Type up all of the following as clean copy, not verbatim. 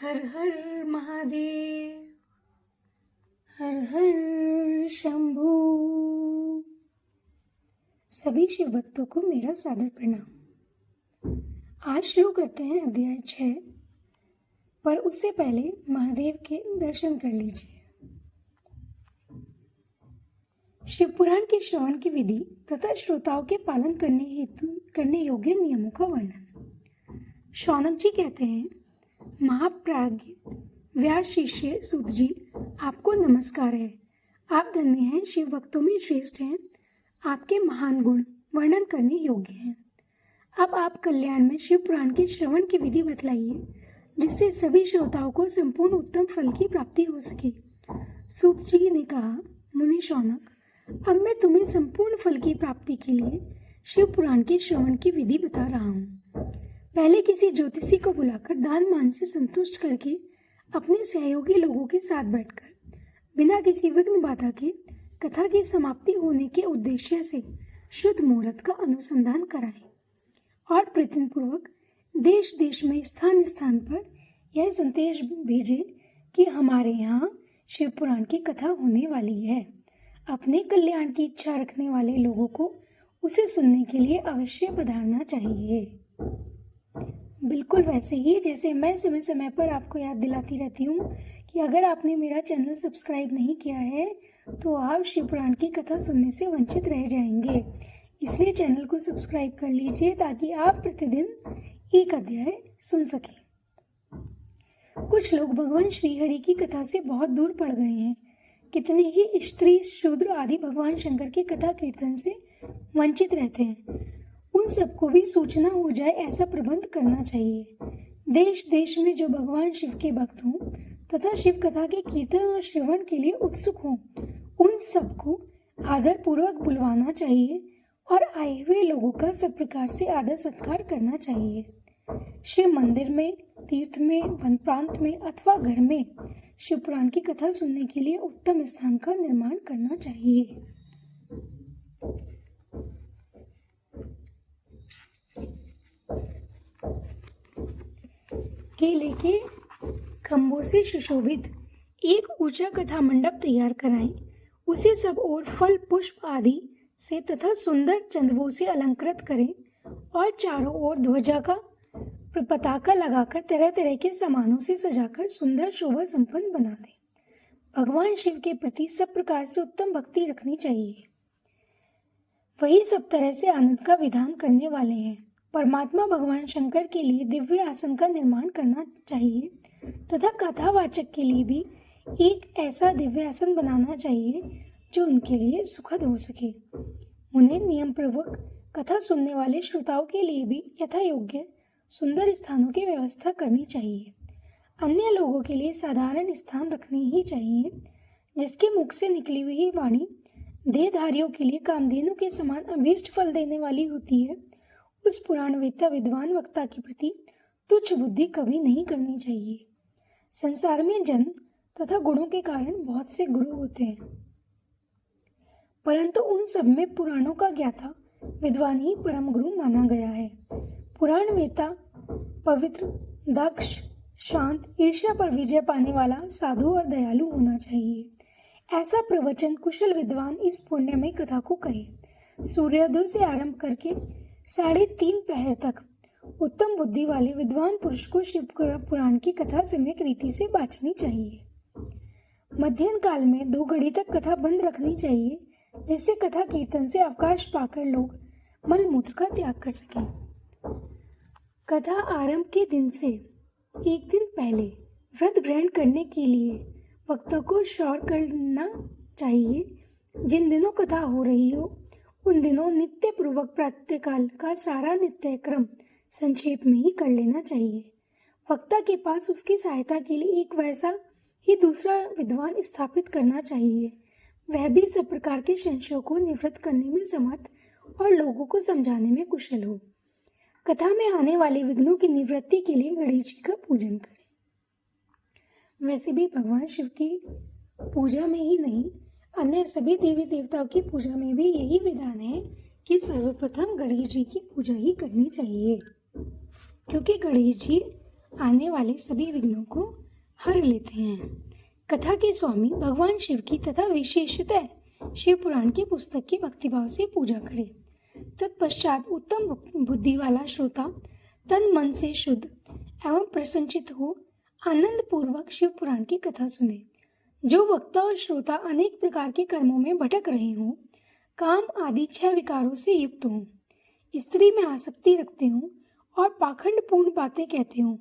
हर हर महादेव, हर हर शंभू। सभी शिव भक्तों को मेरा सादर प्रणाम। आज शुरू करते हैं अध्याय 6, पर उससे पहले महादेव के दर्शन कर लीजिए। शिव पुराण के श्रवण की विधि तथा श्रोताओं के पालन करने योग्य नियमों का वर्णन। शौनक जी कहते हैं, महाप्राज्ञ व्यास शिष्य सूत जी, आपको नमस्कार है। आप धन्य हैं, शिव भक्तों में श्रेष्ठ हैं। आपके महान गुण वर्णन करने योग्य हैं। अब आप कल्याण में शिव पुराण के श्रवण की विधि बतलाइए, जिससे सभी श्रोताओं को संपूर्ण उत्तम फल की प्राप्ति हो सके। सूत जी ने कहा, मुनि शौनक, अब मैं तुम्हें संपूर्ण फल की प्राप्ति के लिए शिव पुराण के श्रवण की विधि बता रहा हूँ। पहले किसी ज्योतिषी को बुलाकर दान मान से संतुष्ट करके अपने सहयोगी लोगों के साथ बैठकर बिना किसी विघ्न बाधा के कथा की समाप्ति होने के उद्देश्य से शुद्ध मुहूर्त का अनुसंधान कराएं और प्रयत्न पूर्वक देश देश में स्थान स्थान पर यह संदेश भेजें कि हमारे यहाँ शिव पुराण की कथा होने वाली है। अपने कल्याण की इच्छा रखने वाले लोगों को उसे सुनने के लिए अवश्य पधारना चाहिए। बिल्कुल वैसे ही जैसे मैं समय समय पर आपको याद दिलाती रहती हूँ कि अगर आपने मेरा चैनल सब्सक्राइब नहीं किया है तो आप शिव पुराण की कथा सुनने से वंचित रह जाएंगे। इसलिए चैनल को सब्सक्राइब कर लीजिए ताकि आप प्रतिदिन एक अध्याय सुन सकें। कुछ लोग भगवान श्रीहरि की कथा से बहुत दूर पड़ गए हैं। कितने ही स्त्री शूद्र आदि भगवान शंकर के कथा कीर्तन से वंचित रहते हैं। उन सबको भी सूचना हो जाए ऐसा प्रबंध करना चाहिए। देश देश में जो भगवान शिव के भक्त हों तथा शिव कथा के कीर्तन और श्रवण के लिए उत्सुक हों, उन सबको आदर पूर्वक बुलवाना चाहिए और आए हुए लोगों का सब प्रकार से आदर सत्कार करना चाहिए। शिव मंदिर में, तीर्थ में, वन प्रांत में अथवा घर में शिव पुराण की कथा सुनने के लिए उत्तम स्थान का निर्माण करना चाहिए। केले के खंभों से सुशोभित एक ऊंचा कथा मंडप तैयार कराएं। उसे सब ओर फल पुष्प आदि से तथा सुंदर चंदवों से अलंकृत करें और चारों ओर ध्वजा का पताका लगाकर तरह तरह के सामानों से सजाकर सुंदर शोभा संपन्न बना दें। भगवान शिव के प्रति सब प्रकार से उत्तम भक्ति रखनी चाहिए। वही सब तरह से आनंद का विधान करने वाले हैं। परमात्मा भगवान शंकर के लिए दिव्य आसन का निर्माण करना चाहिए तथा कथावाचक के लिए भी एक ऐसा दिव्य आसन बनाना चाहिए जो उनके लिए सुखद हो सके। उन्हें नियम पूर्वक कथा सुनने वाले श्रोताओं के लिए भी यथा योग्य सुंदर स्थानों की व्यवस्था करनी चाहिए। अन्य लोगों के लिए साधारण स्थान रखने ही चाहिए। जिसके मुख से निकली हुई वाणी देहधारियों के लिए कामधेनु के समान अभीष्ट फल देने वाली होती है, उस पुराण वेत्ता विद्वान वक्ता के प्रति तुच्छ बुद्धि कभी नहीं करनी चाहिए। संसार में जन्म तथा गुणों के कारण बहुत से गुरु होते हैं, परंतु उन सब में पुराणों का ज्ञाता विद्वान ही परम गुरु माना गया है। पुराण वेत्ता पवित्र, दक्ष, शांत, ईर्ष्या पर विजय पाने वाला, साधु और दयालु होना चाहिए। ऐसा प्रवचन कुशल विद्वान इस पुण्यमय कथा को कहे। सूर्योदय से आरंभ करके 3:30 पहर तक उत्तम बुद्धि वाले विद्वान पुरुष को शिव पुराण की कथा सम्यक रीति से बाँचनी चाहिए। मध्याह्न काल में 2 घड़ी तक कथा बंद रखनी चाहिए, जिससे कथा कीर्तन से अवकाश पाकर लोग मल मूत्र का त्याग कर सकें। कथा आरंभ के दिन से एक दिन पहले व्रत ग्रहण करने के लिए वक्ता को शौर करना चाहिए। जिन दिनों कथा हो रही हो उन दिनों नित्य पूर्वक प्रातःकाल का सारा नित्य क्रम संक्षेप में ही कर लेना चाहिए। वक्ता के पास उसकी सहायता के लिए एक वैसा ही दूसरा विद्वान स्थापित करना चाहिए। वह भी सब प्रकार के संशयों को निवृत्त करने में समर्थ और लोगों को समझाने में कुशल हो। कथा में आने वाले विघ्नों की निवृत्ति के लिए गणेश जी का पूजन करें। वैसे भी भगवान शिव की पूजा में ही नहीं, अन्य सभी देवी देवताओं की पूजा में भी यही विधान है कि सर्वप्रथम गणेश जी की पूजा ही करनी चाहिए, क्योंकि गणेश जी आने वाले सभी विघ्नों को हर लेते हैं। कथा के स्वामी भगवान शिव की तथा विशेषतः शिव पुराण की पुस्तक की भक्तिभाव से पूजा करें। तत्पश्चात उत्तम बुद्धि वाला श्रोता तन मन से शुद्ध एवं प्रसन्नचित हो आनंद पूर्वक शिव पुराण की कथा सुने। जो वक्ता और श्रोता अनेक प्रकार के कर्मों में भटक रहे हों, काम आदि 6 विकारों से युक्त हों, स्त्री में आसक्ति रखते हों और पाखंड पूर्ण बातें कहते हों,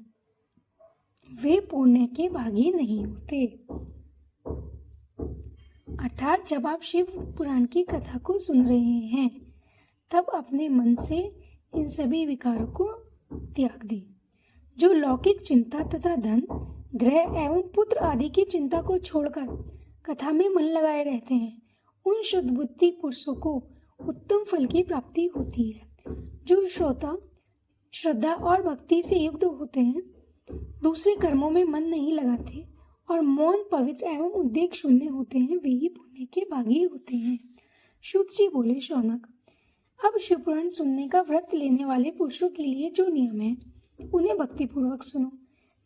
वे पुण्य के भागी नहीं होते। अर्थात जब आप शिव पुराण की कथा को सुन रहे हैं तब अपने मन से इन सभी विकारों को त्याग दें। जो लौकिक चिंता तथा धन, ग्रह एवं पुत्र आदि की चिंता को छोड़कर कथा में मन लगाए रहते हैं, उन शुद्ध बुद्धि पुरुषों को उत्तम फल की प्राप्ति होती है। जो श्रोता श्रद्धा और भक्ति से युक्त होते हैं, दूसरे कर्मों में मन नहीं लगाते और मौन, पवित्र एवं उद्वेग शून्य होते हैं, वे ही पुण्य के भागी होते हैं। शुद्ध जी बोले, शौनक, अब शिवपुराण सुनने का व्रत लेने वाले पुरुषों के लिए जो नियम है उन्हें भक्तिपूर्वक सुनो।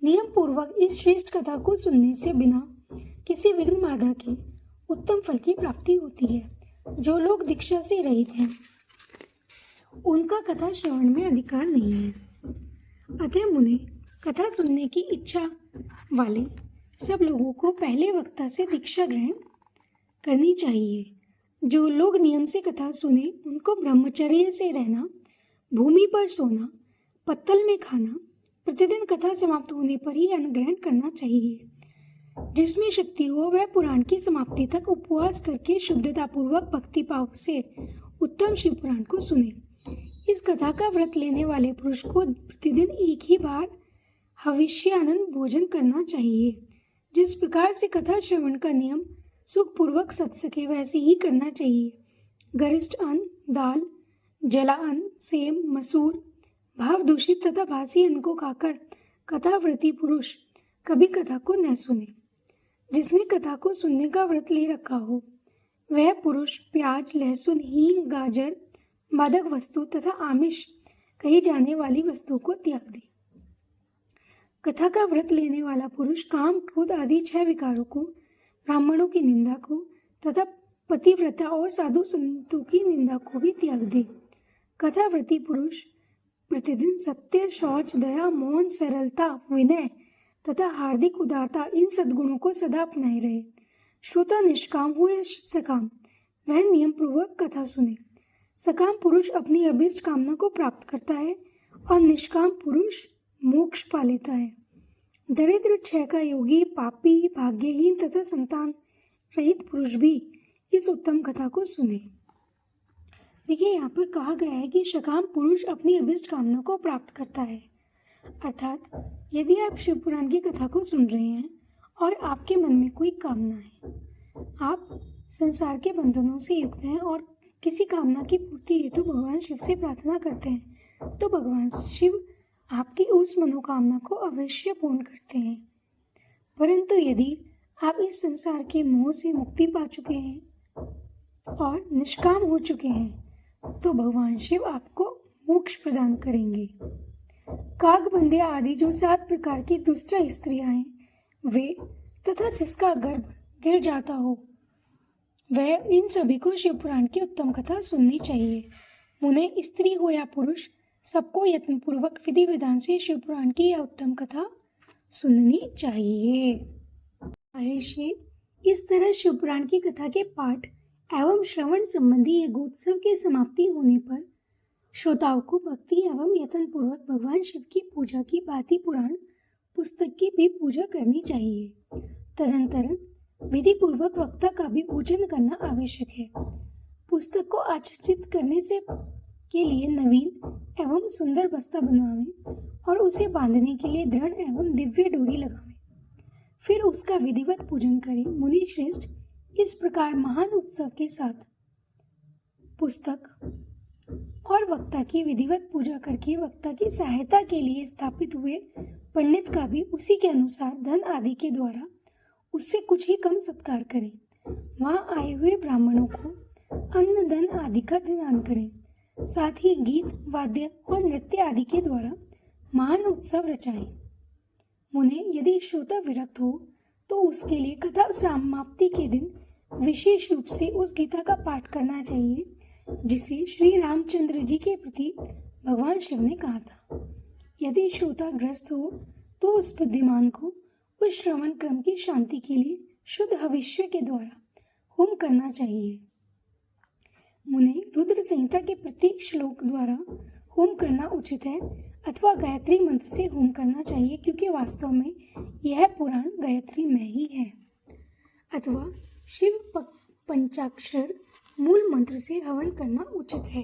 नियम पूर्वक इस श्रेष्ठ कथा को सुनने से बिना किसी विघ्न बाधा के उत्तम फल की प्राप्ति होती है। जो लोग दीक्षा से रहित हैं उनका कथा श्रवण में अधिकार नहीं है। अतः मुने, कथा सुनने की इच्छा वाले सब लोगों को पहले वक्ता से दीक्षा ग्रहण करनी चाहिए। जो लोग नियम से कथा सुने उनको ब्रह्मचर्य से रहना, भूमि पर सोना, पत्तल में खाना, प्रतिदिन कथा समाप्त होने पर ही अन्न ग्रहण करना चाहिए। जिसमें शक्ति हो वह पुराण की समाप्ति तक उपवास करके शुद्धतापूर्वक भक्तिभाव से उत्तम शिव पुराण को सुने। इस कथा का व्रत लेने वाले पुरुष को प्रतिदिन एक ही बार हविष्यानंद भोजन करना चाहिए। जिस प्रकार से कथा श्रवण का नियम सुखपूर्वक सध सके वैसे ही करना चाहिए। गरिष्ठ अन्न, दाल, जला अन्न, सेम, मसूर, भाव दूषित तथा भासी अन्न को खाकर कथाव्रती पुरुष कभी कथा को न सुने। जिसने कथा को सुनने का व्रत ले रखा हो वह पुरुष प्याज, लहसुन, हींग, गाजर, मादक वस्तु तथा आमिष कही जाने वाली वस्तुओं को त्याग दे। कथा का व्रत लेने वाला पुरुष काम, क्रोध आदि 6 विकारों को, ब्राह्मणों की निंदा को तथा पतिव्रता और साधु संतों की निंदा को भी त्याग दे। कथाव्रती पुरुष प्रतिदिन सत्य, शौच, दया, मौन, सरलता, विनय तथा हार्दिक उदारता, इन सद्गुणों को सदा अपनाए रहे। श्रोता निष्काम हो या सकाम, वह नियम पूर्वक कथा सुने। सकाम पुरुष अपनी अभीष्ट कामना को प्राप्त करता है और निष्काम पुरुष मोक्ष पा लेता है। दरिद्र, क्षय का योगी, पापी, भाग्यहीन तथा संतान रहित पुरुष भी इस उत्तम कथा को सुने। देखिए, यहाँ पर कहा गया है कि सकाम पुरुष अपनी अभीष्ट कामना को प्राप्त करता है। अर्थात यदि आप शिव पुराण की कथा को सुन रहे हैं और आपके मन में कोई कामना है, आप संसार के बंधनों से युक्त हैं और किसी कामना की पूर्ति हेतु भगवान शिव से प्रार्थना करते हैं, तो भगवान शिव आपकी उस मनोकामना को अवश्य पूर्ण करते हैं। परंतु यदि आप इस संसार के मोह से मुक्ति पा चुके हैं और निष्काम हो चुके हैं तो भगवान शिव आपको मोक्ष प्रदान करेंगे। कागबंदिया आदि जो 7 प्रकार की दुष्ट स्त्रियां हैं वे तथा जिसका गर्भ गिर जाता हो वह, इन सभी को शिव पुराण की उत्तम कथा सुननी चाहिए। मुने, स्त्री हो या पुरुष, सबको यत्नपूर्वक विधि विधान से शिव पुराण की यह उत्तम कथा सुननी चाहिए। महर्षि, इस तरह शिव पुराण की कथा के पाठ एवं श्रवण संबंधी यज्ञोत्सव की समाप्ति होने पर श्रोताओं को भक्ति एवं यत्न पूर्वक भगवान शिव की पूजा की भांति पुराण पुस्तक की भी पूजा करनी चाहिए। तदंतर विधि पूर्वक वक्ता का भी पूजन करना आवश्यक है। पुस्तक को आच्छादित करने से के लिए नवीन एवं सुंदर बस्ता बनवावें और उसे बांधने के लिए दृढ़ एवं दिव्य डोरी लगावें। फिर उसका विधिवत पूजन करें। मुनि श्रेष्ठ, इस प्रकार महान उत्सव के साथ पुस्तक और वक्ता की विधिवत पूजा करके वक्ता की सहायता के लिए स्थापित हुए पंडित का भी उसी के अनुसार धन आदि के द्वारा उससे कुछ ही कम सत्कार करें। वहाँ आए हुए ब्राह्मणों को अन्न, धन आदि का दान करें। साथ ही गीत, वाद्य और नृत्य आदि के द्वारा महान उत्सव रचाएं। मुने, यदि श्रोता विरक्त हो तो उसके लिए कथा समाप्ति के दिन विशेष रूप से उस गीता का पाठ करना चाहिए जिसे श्री रामचंद्र जी के प्रति भगवान शिव ने कहा था। यदि श्रोता ग्रस्त हो तो उस बुद्धिमान को उस श्रवण क्रम की शांति के लिए शुद्ध हविष्य के द्वारा होम करना चाहिए। मुने, रुद्र संहिता के प्रत्येक श्लोक द्वारा होम करना उचित है अथवा गायत्री मंत्र से होम करना चाहिए, क्योंकि वास्तव में यह पुराण गायत्री में ही है, अथवा शिव पंचाक्षर मूल मंत्र से हवन करना उचित है।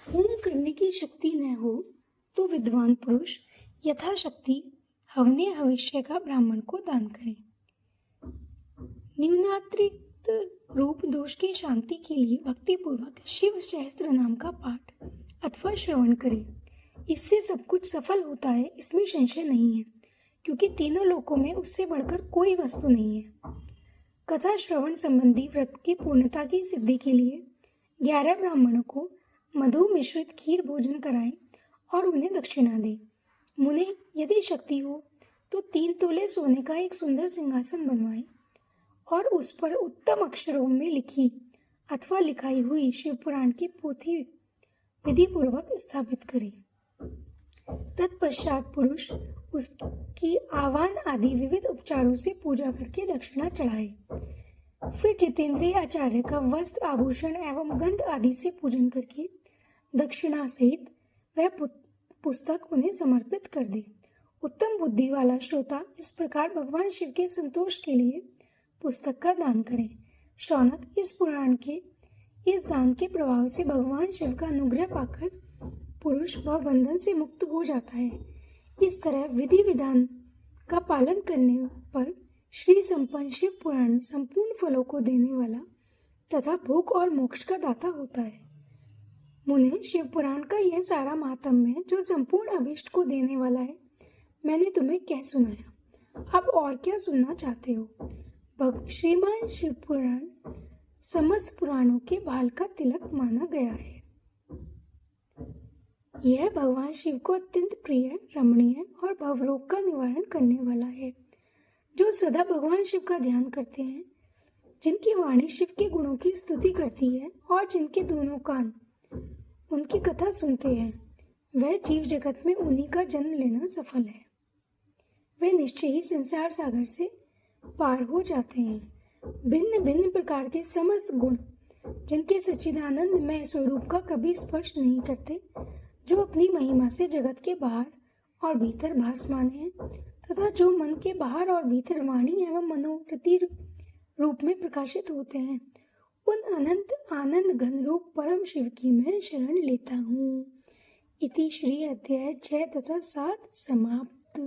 होम करने की शक्ति न हो तो विद्वान पुरुष यथाशक्ति हवनीय हविष्य का ब्राह्मण को दान करे। न्यूनातिरिक्त रूप दोष की शांति के लिए भक्तिपूर्वक शिव सहस्त्र नाम का पाठ अथवा श्रवण करे। इससे सब कुछ सफल होता है, इसमें संशय नहीं है, क्योंकि तीनों लोकों में उससे बढ़कर कोई वस्तु नहीं है। कथा श्रवण संबंधी व्रत की पूर्णता की सिद्धि के लिए 11 ब्राह्मणों को मधु मिश्रित खीर भोजन कराएं और उन्हें दक्षिणा दें। मुने, यदि शक्ति हो तो 3 तोले सोने का एक सुंदर सिंहासन बनवाएं और उस पर उत्तम अक्षरों में लिखी अथवा लिखाई हुई शिव पुराण की पोथी विधि पूर्वक स्थापित करें। तत्पश्चात पुरुष उसकी आवाहन आदि विविध उपचारों से पूजा करके दक्षिणा चढ़ाए। फिर जितेंद्रिय आचार्य का वस्त्र आभूषण एवं गंध आदि से पूजन करके दक्षिणा सहित वह पुस्तक उन्हें समर्पित कर दे। उत्तम बुद्धि वाला श्रोता इस प्रकार भगवान शिव के संतोष के लिए पुस्तक का दान करे। शौनक, इस पुराण के इस दान के प्रभाव से भगवान शिव का अनुग्रह पाकर पुरुष भव बंधन से मुक्त हो जाता है। इस तरह विधि विधान का पालन करने पर श्री संपन्न शिव पुराण संपूर्ण फलों को देने वाला तथा भोग और मोक्ष का दाता होता है। मुने, शिव पुराण का यह सारा महात्म्य है जो संपूर्ण अभीष्ट को देने वाला है, मैंने तुम्हें कह सुनाया। अब और क्या सुनना चाहते हो? श्रीमान शिव पुराण समस्त पुराणों के भाल का तिलक माना गया है। यह भगवान शिव को अत्यंत प्रिय, रमणीय और भवरोग का निवारण करने वाला है। जो सदा भगवान शिव का ध्यान करते हैं, जिनकी वाणी शिव के गुणों की स्तुति करती है और जिनके दोनों कान उनकी कथा सुनते हैं, वह जीव जगत में उन्हीं का जन्म लेना सफल है। वे निश्चय ही संसार सागर से पार हो जाते हैं। भिन्न भिन्न प्रकार के समस्त गुण जिनके सच्चिदानंदमय स्वरूप का कभी स्पर्श नहीं करते, जो अपनी महिमा से जगत के बाहर और भीतर भासमान है तथा जो मन के बाहर और भीतर वाणी एवं मनोवृत्ति रूप में प्रकाशित होते हैं, उन अनंत आनंद घन रूप परम शिव की मैं शरण लेता हूँ। इति श्री अध्याय 6 तथा 7 समाप्त।